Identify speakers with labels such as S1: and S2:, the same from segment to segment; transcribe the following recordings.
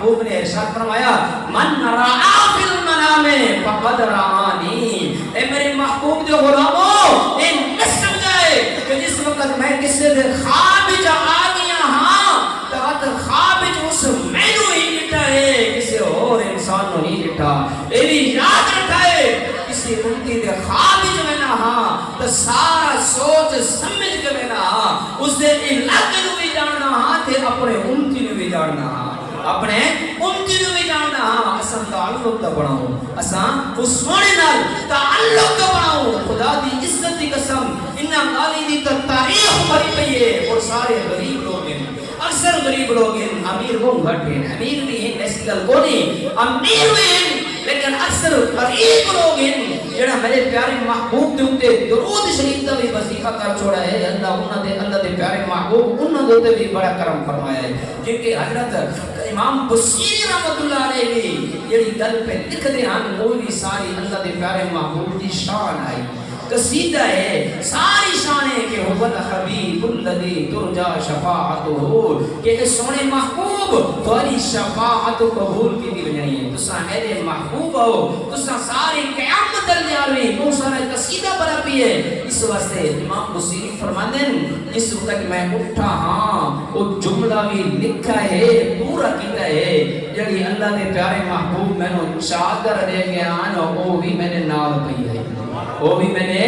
S1: محبوب نے ارشاد فرمایا من رعا فی المنام فقد رعانی، اے میرے محبوب دے غلاموں اے نہ سمجھائے کہ جس وقت میں کسی دے خواب وچ آ گیا ہاں تو خواب وچ اس مینوں ہی لٹا ہے، کسی اور انسان نوں نہیں لٹا۔ اے بھی یاد رکھائے کسی امتی دے خواب وچ میں نہ ہاں تو سارا سوچ سمجھ کے میں نہ ہاں، اس دے علاقے نوں بھی جاننا ہاں تے اپنے امتی نوں بھی جاننا ہاں، اپنے امتی نوں بھی جاننا ہاں۔ اساں تعلق دا بناؤ، اساں اس سونے نال تعلق دا بناؤ۔ خدا دی عزت دی قسم انہاں گالی دی تاریخ بھری پئی ہے اور سارے غریب لوگ ہیں، اکثر غریب لوگ ہیں، امیر وہ گھٹ ہیں، امیر بھی ہیں ایسی گل کو نہیں، امیر بھی ہیں لیکن اکثر غریب لوگ ہیں جڑا میرے پیارے محبوب دے اوتے درود شریف دا بھی وظیفہ کر چھوڑا ہے۔ اللہ دے پیارے محبوب انہاں دے اوتے بھی بڑا کرم فرمایا ہے، جن کے حضرت امام بصیری رحمۃ اللہ علیہ بھی جڑی گل پہ لکھ دے ہن وہ بھی ساری اللہ دے پیارے محبوب دی شان آئی، قصیدہ ہے، ساری شان ہے کہ هو الحبیب الذی ترجا شفاعتہ، کہ سونے محبوب تھوڑی شفاعت قبول کی دی بنائی ہے، تساں میرے محبوب ہو، تساں ساری قیامت تک یارویں تو سارا قصیدہ بنا پی ہے۔ اس واسطے امام بصیری فرماتے ہیں جس وقت میں اٹھا ہاں وہ جملہ بھی لکھا ہے پورا کیتا ہے، جڑی اللہ دے پیارے محبوب میں نو چادر دے گیا نا وہ بھی میں نے نال پئی ہے، وہ بھی میں نے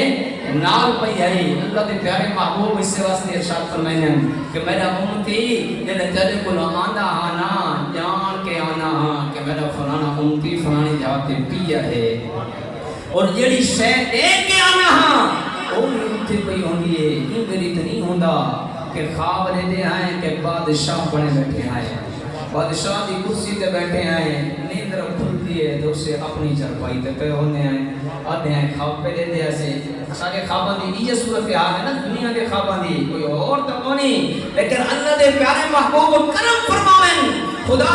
S1: نال پئی ہے۔ اللہ دے پیارے محبوب اس واسطے ارشاد فرمائے ہیں کہ میرا امتی جڑے تیرے کول آندا ہاں نا جان کے آنا ہاں کہ میرا فلانا امتی فلانی جگہ تے پیا ہے، اور جڑی شے دے کے آنا ہاں وہ بھی اتنے پئی ہوندی ہے۔ یہ میری تے نہیں ہوندا کہ خواب لے دے آئے کہ بادشاہ بنے بیٹھے آئے، بادشاہ دی کرسی تے بیٹھے آئے، نیندر کھلتی ہے تو اسے اپنی چرپائی تے پہ ہونے آئے، آتے ہیں خواب پہ دے دے ایسے سارے خواباں دی یہ صورت حال ہے نا دنیا کے خواباں دی، کوئی اور تو نہیں، لیکن اللہ دے پیارے محبوب کرم فرماویں خدا